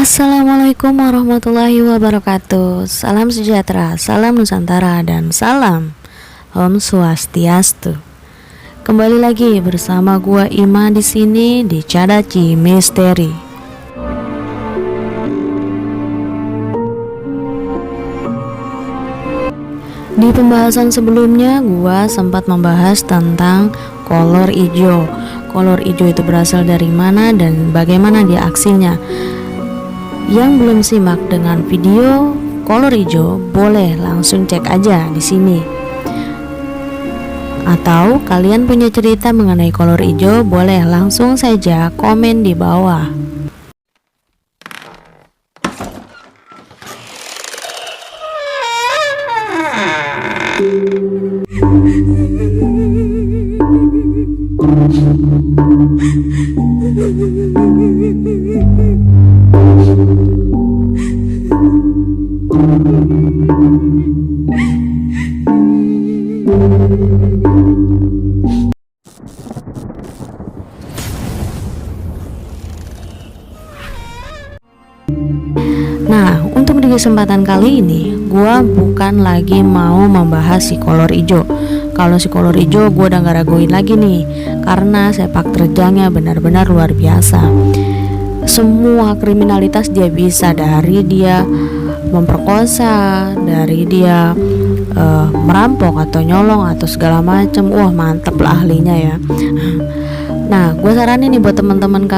Assalamualaikum warahmatullahi wabarakatuh. Salam sejahtera, salam Nusantara, dan salam Om Swastiastu. Kembali lagi bersama gua Ima di sini di Cadaci Misteri. Di pembahasan sebelumnya gua sempat membahas tentang kolor hijau. Kolor hijau itu berasal dari mana dan bagaimana dia aksinya. Yang belum simak dengan video kolor hijau boleh langsung cek aja di sini. Atau kalian punya cerita mengenai kolor hijau boleh langsung saja komen di bawah. Nah, untuk di kesempatan kali ini, gua bukan lagi mau membahas si kolor hijau. Kalau si kolor hijau, gua udah gak raguin lagi nih, karena sepak terjangnya benar-benar luar biasa. Semua kriminalitas dia bisa, dari dia memperkosa, dari dia merampok atau nyolong atau segala macam. Wah, mantep lah ahlinya ya. Nah, gue saranin nih buat teman-teman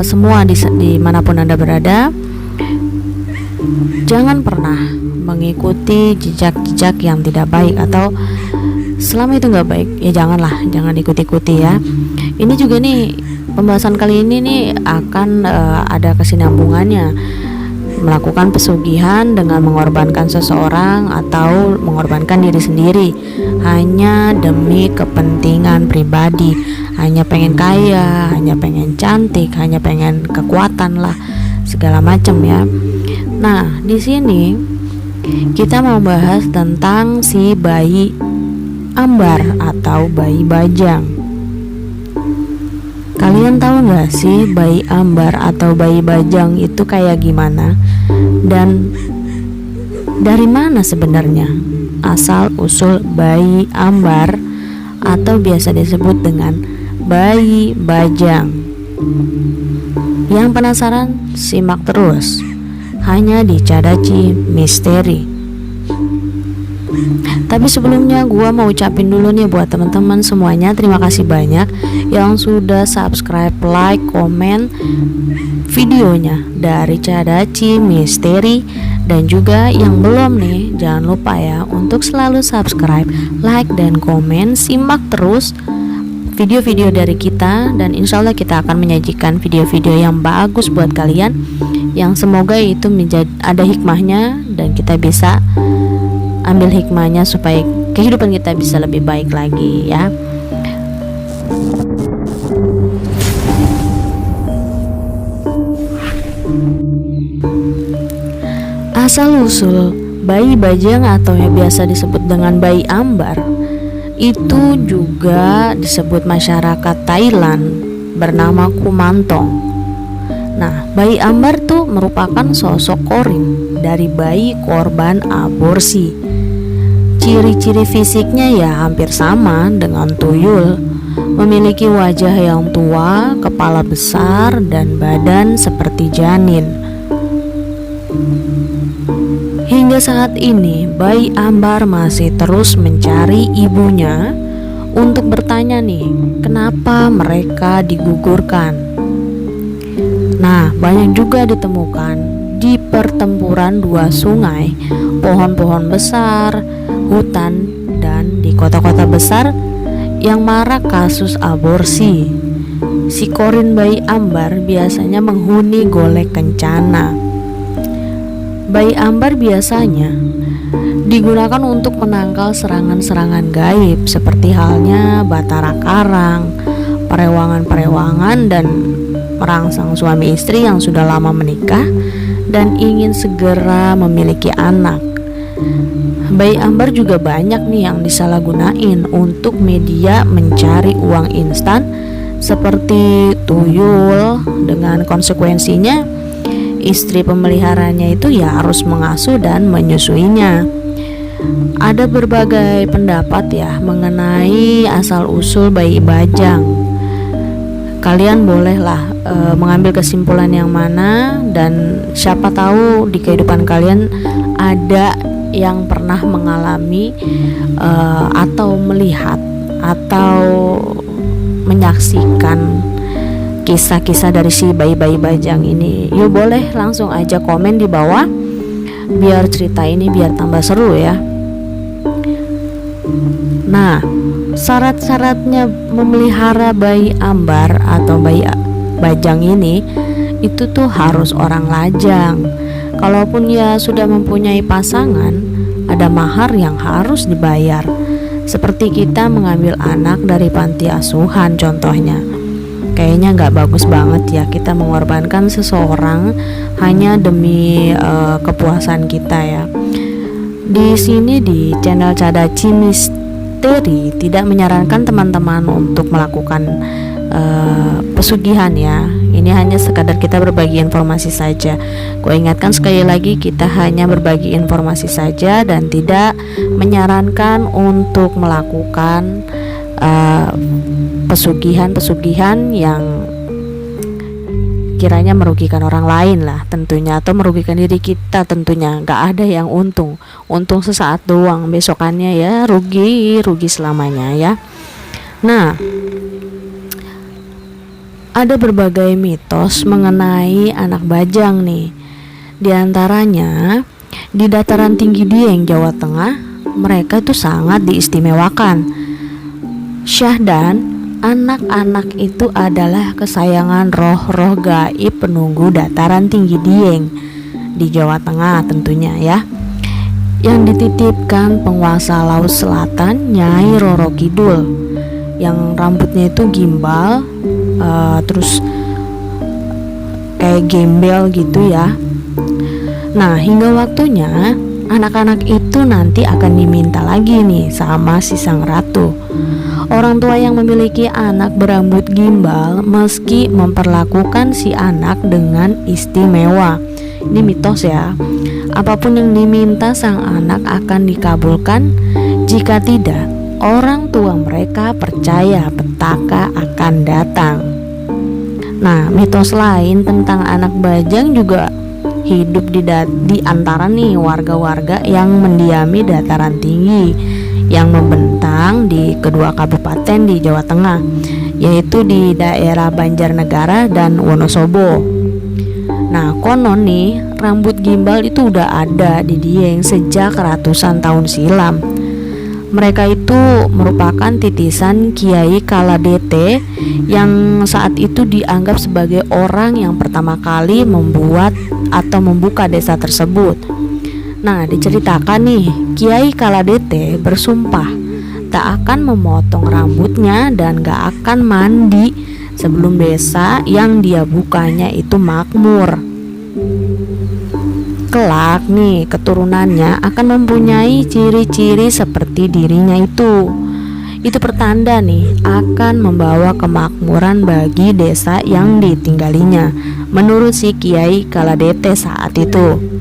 semua di manapun Anda berada, jangan pernah mengikuti jejak-jejak yang tidak baik, atau selama itu nggak baik ya jangan ikut-ikuti ya. Ini juga nih pembahasan kali ini nih akan ada kesinambungannya. Melakukan pesugihan dengan mengorbankan seseorang atau mengorbankan diri sendiri hanya demi kepentingan pribadi, hanya pengen kaya, hanya pengen cantik, hanya pengen kekuatan lah, segala macam ya. Nah, di sini kita mau bahas tentang si bayi ambar atau bayi bajang. Kalian tahu nggak sih bayi ambar atau bayi bajang itu kayak gimana? Dan dari mana sebenarnya asal usul bayi ambar atau biasa disebut dengan bayi bajang? Yang penasaran? Simak terus hanya di Cadaci Misteri. Tapi sebelumnya gua mau ucapin dulu nih buat teman-teman semuanya, terima kasih banyak yang sudah subscribe, like, komen videonya dari Cadaci Misteri. Dan juga yang belum nih, jangan lupa ya untuk selalu subscribe, like, dan komen. Simak terus video-video dari kita, dan insya Allah kita akan menyajikan video-video yang bagus buat kalian, yang semoga itu ada hikmahnya dan kita bisa ambil hikmahnya supaya kehidupan kita bisa lebih baik lagi ya. Asal usul bayi bajang atau yang biasa disebut dengan bayi ambar itu juga disebut masyarakat Thailand bernama Kumantong. Nah, bayi ambar tuh merupakan sosok korin dari bayi korban aborsi. Ciri-ciri fisiknya ya hampir sama dengan tuyul, memiliki wajah yang tua, kepala besar, dan badan seperti janin. Hingga saat ini, bayi ambar masih terus mencari ibunya untuk bertanya nih, kenapa mereka digugurkan. Nah, banyak juga ditemukan di pertempuran dua sungai, pohon-pohon besar, hutan, dan di kota-kota besar yang marak kasus aborsi. Si korin bayi ambar biasanya menghuni golek kencana. Bayi ambar biasanya digunakan untuk menangkal serangan-serangan gaib seperti halnya batara karang, perewangan-perewangan, dan merangsang suami istri yang sudah lama menikah dan ingin segera memiliki anak. Bayi ambar juga banyak nih yang disalahgunain untuk media mencari uang instan seperti tuyul, dengan konsekuensinya istri pemeliharanya itu ya harus mengasuh dan menyusuinya. Ada berbagai pendapat ya mengenai asal-usul bayi bajang. Kalian bolehlah mengambil kesimpulan yang mana, dan siapa tahu di kehidupan kalian ada yang pernah mengalami atau melihat atau menyaksikan kisah-kisah dari si bayi-bayi bajang ini. Yuk boleh langsung aja komen di bawah biar cerita ini biar tambah seru ya. Nah, syarat-syaratnya memelihara bayi ambar atau bayi bajang ini itu tuh harus orang lajang. Kalaupun ya sudah mempunyai pasangan, ada mahar yang harus dibayar. Seperti kita mengambil anak dari panti asuhan contohnya. Kayaknya nggak bagus banget ya kita mengorbankan seseorang hanya demi kepuasan kita ya. Di sini di channel Cadaci Misteri tidak menyarankan teman-teman untuk melakukan pesugihan ya. Ini hanya sekadar kita berbagi informasi saja. Gue ingatkan sekali lagi, kita hanya berbagi informasi saja dan tidak menyarankan untuk melakukan pesugihan-pesugihan yang kiranya merugikan orang lain lah tentunya, atau merugikan diri kita tentunya. Gak ada yang untung sesaat doang, besokannya ya rugi selamanya ya. Nah, ada berbagai mitos mengenai anak bajang nih. Di antaranya di dataran tinggi Dieng, Jawa Tengah, mereka itu sangat diistimewakan. Syahdan, anak-anak itu adalah kesayangan roh-roh gaib penunggu dataran tinggi Dieng di Jawa Tengah tentunya ya, yang dititipkan penguasa Laut Selatan Nyai Roro Kidul, yang rambutnya itu gimbal, terus kayak gembel gitu ya. Nah, hingga waktunya anak-anak itu nanti akan diminta lagi nih sama si sang ratu. Orang tua yang memiliki anak berambut gimbal meski memperlakukan si anak dengan istimewa. Ini mitos ya. Apapun yang diminta sang anak akan dikabulkan. Jika tidak, orang tua mereka percaya petaka akan datang. Nah, mitos lain tentang anak bajang juga hidup di antara nih warga-warga yang mendiami dataran tinggi yang membentang di kedua kabupaten di Jawa Tengah, yaitu di daerah Banjarnegara dan Wonosobo. Nah, konon nih rambut gimbal itu udah ada di Dieng sejak ratusan tahun silam. Mereka itu merupakan titisan Kiai Kaladete yang saat itu dianggap sebagai orang yang pertama kali membuat atau membuka desa tersebut. Nah, diceritakan nih, Kiai Kaladete bersumpah tak akan memotong rambutnya dan gak akan mandi sebelum desa yang dia bukanya itu makmur. Kelak nih keturunannya akan mempunyai ciri-ciri seperti dirinya itu. Itu pertanda nih akan membawa kemakmuran bagi desa yang ditinggalinya, menurut si Kiai Kaladete saat itu.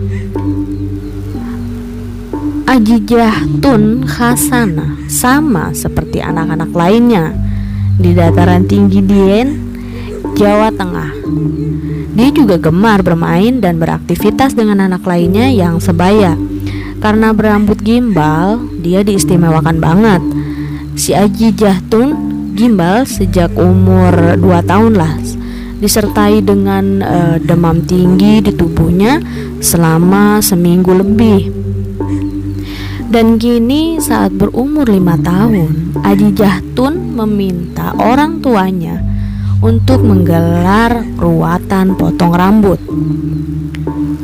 Ajijah Tun Hasana sama seperti anak-anak lainnya di dataran tinggi Dieng, Jawa Tengah. Dia juga gemar bermain dan beraktivitas dengan anak lainnya yang sebaya. Karena berambut gimbal, dia diistimewakan banget. Si Ajijah Tun gimbal sejak umur 2 tahun lah, disertai dengan demam tinggi di tubuhnya selama seminggu lebih. Dan kini saat berumur 5 tahun, Ajijah Tun meminta orang tuanya untuk menggelar ruatan potong rambut.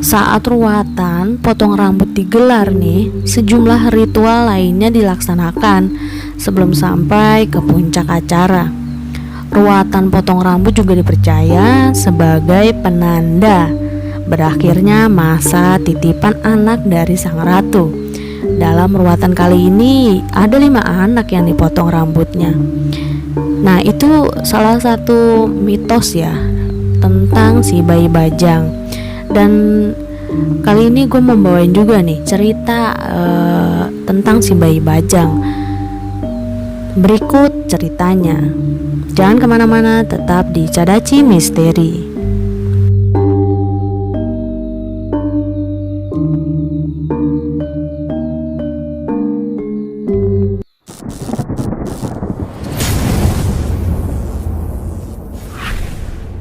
Saat ruatan potong rambut digelar nih, sejumlah ritual lainnya dilaksanakan sebelum sampai ke puncak acara. Ruatan potong rambut juga dipercaya sebagai penanda berakhirnya masa titipan anak dari sang ratu. Dalam ruatan kali ini ada 5 anak yang dipotong rambutnya. Nah, itu salah satu mitos ya tentang si bayi bajang. Dan kali ini gue membawain juga nih cerita tentang si bayi bajang. Berikut ceritanya. Jangan kemana-mana, tetap di Cadaci Misteri.